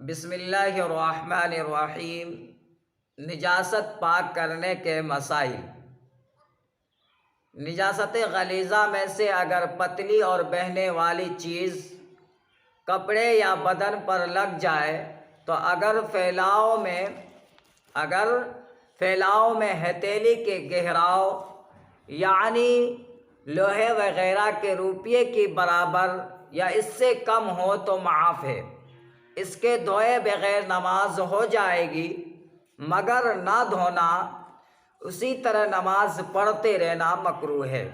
بسم اللہ الرحمن الرحیم۔ نجاست پاک کرنے کے مسائل۔ نجاست غلیظہ میں سے اگر پتلی اور بہنے والی چیز کپڑے یا بدن پر لگ جائے تو اگر پھیلاؤ میں ہتھیلی کے گہراؤ یعنی لوہے وغیرہ کے روپیے کی برابر یا اس سے کم ہو تو معاف ہے۔ اس کے دھوئے بغیر نماز ہو جائے گی مگر نہ دھونا، اسی طرح نماز پڑھتے رہنا مکروہ ہے۔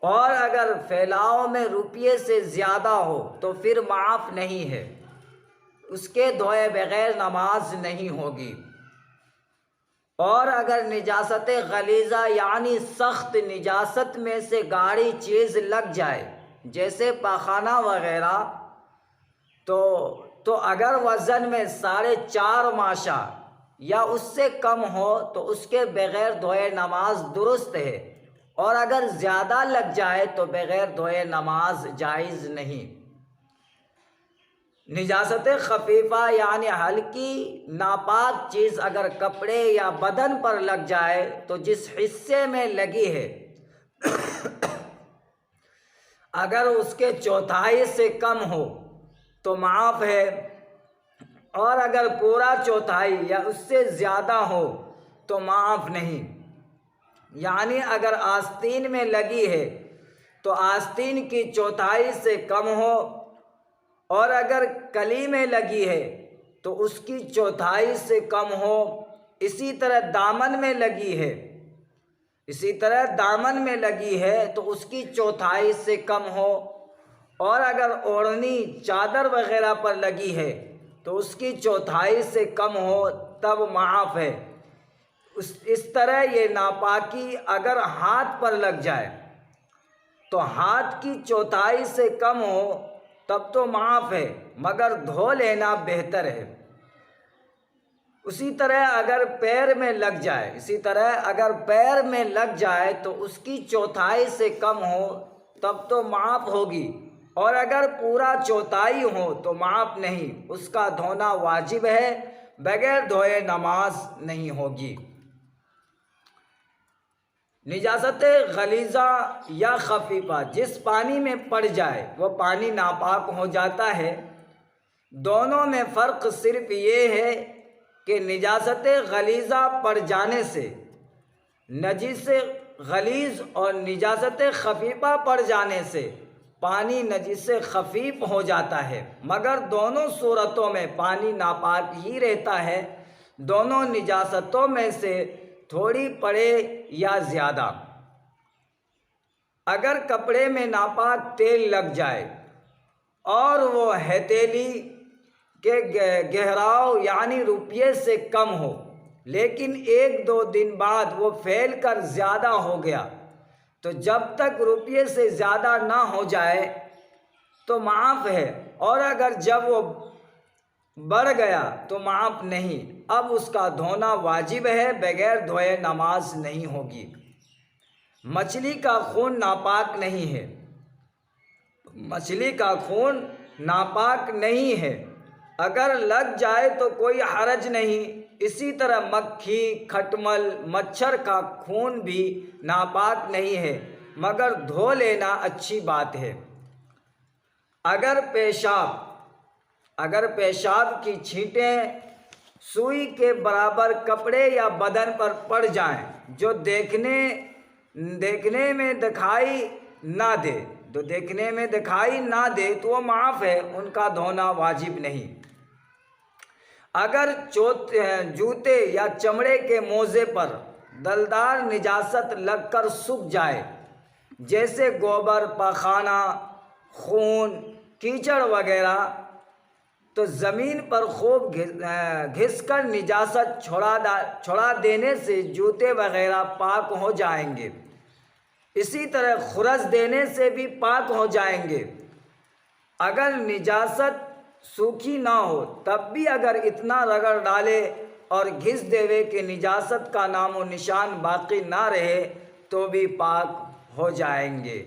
اور اگر پھیلاؤ میں روپیے سے زیادہ ہو تو پھر معاف نہیں ہے، اس کے دھوئے بغیر نماز نہیں ہوگی۔ اور اگر نجاست غلیظہ یعنی سخت نجاست میں سے گاڑی چیز لگ جائے جیسے پاخانہ وغیرہ تو اگر وزن میں 4.5 ماشا یا اس سے کم ہو تو اس کے بغیر دھوئے نماز درست ہے، اور اگر زیادہ لگ جائے تو بغیر دھوئے نماز جائز نہیں۔ نجاست خفیفہ یعنی ہلکی ناپاک چیز اگر کپڑے یا بدن پر لگ جائے تو جس حصے میں لگی ہے اگر اس کے چوتھائی سے کم ہو تو معاف ہے، اور اگر پورا چوتھائی یا اس سے زیادہ ہو تو معاف نہیں۔ یعنی اگر آستین میں لگی ہے تو آستین کی چوتھائی سے کم ہو، اور اگر کلی میں لگی ہے تو اس کی چوتھائی سے کم ہو۔ اسی طرح دامن میں لگی ہے تو اس کی چوتھائی سے کم ہو، اور اگر اوڑھنی چادر وغیرہ پر لگی ہے تو اس کی چوتھائی سے کم ہو تب معاف ہے۔ اس طرح یہ ناپاکی اگر ہاتھ پر لگ جائے تو ہاتھ کی چوتھائی سے کم ہو تب تو معاف ہے مگر دھو لینا بہتر ہے۔ اسی طرح اگر پیر میں لگ جائے تو اس کی چوتھائی سے کم ہو تب تو معاف ہوگی، اور اگر پورا چوتھائی ہو تو معاف نہیں، اس کا دھونا واجب ہے، بغیر دھوئے نماز نہیں ہوگی۔ نجاست غلیظہ یا خفیفہ جس پانی میں پڑ جائے وہ پانی ناپاک ہو جاتا ہے۔ دونوں میں فرق صرف یہ ہے کہ نجاست غلیظہ پڑ جانے سے نجس غلیظ اور نجاست خفیفہ پڑ جانے سے پانی نجس خفیف ہو جاتا ہے، مگر دونوں صورتوں میں پانی ناپاک ہی رہتا ہے، دونوں نجاستوں میں سے تھوڑی پڑے یا زیادہ۔ اگر کپڑے میں ناپاک تیل لگ جائے اور وہ ہتھیلی کے گہراؤ یعنی روپیے سے کم ہو، لیکن 1-2 دن بعد وہ پھیل کر زیادہ ہو گیا تو جب تک روپیے سے زیادہ نہ ہو جائے تو معاف ہے، اور اگر جب وہ بڑھ گیا تو معاف نہیں، اب اس کا دھونا واجب ہے، بغیر دھوئے نماز نہیں ہوگی۔ مچھلی کا خون ناپاک نہیں ہے، اگر لگ جائے تو کوئی حرج نہیں۔ اسی طرح مکھی، کھٹمل، مچھر کا خون بھی ناپاک نہیں ہے مگر دھو لینا اچھی بات ہے۔ اگر پیشاب کی چھینٹیں سوئی کے برابر کپڑے یا بدن پر پڑ جائیں جو دیکھنے میں دکھائی نہ دے تو وہ معاف ہے، ان کا دھونا واجب نہیں۔ اگر جوتے یا چمڑے کے موزے پر دلدار نجاست لگ کر سوکھ جائے جیسے گوبر، پاخانہ، خون، کیچڑ وغیرہ تو زمین پر خوب گھس کر نجاست چھڑا دینے سے جوتے وغیرہ پاک ہو جائیں گے، اسی طرح خرس دینے سے بھی پاک ہو جائیں گے۔ اگر نجاست سوکھی نہ ہو تب بھی اگر اتنا رگڑ ڈالے اور گھس دیوے کہ نجاست کا نام و نشان باقی نہ رہے تو بھی پاک ہو جائیں گے۔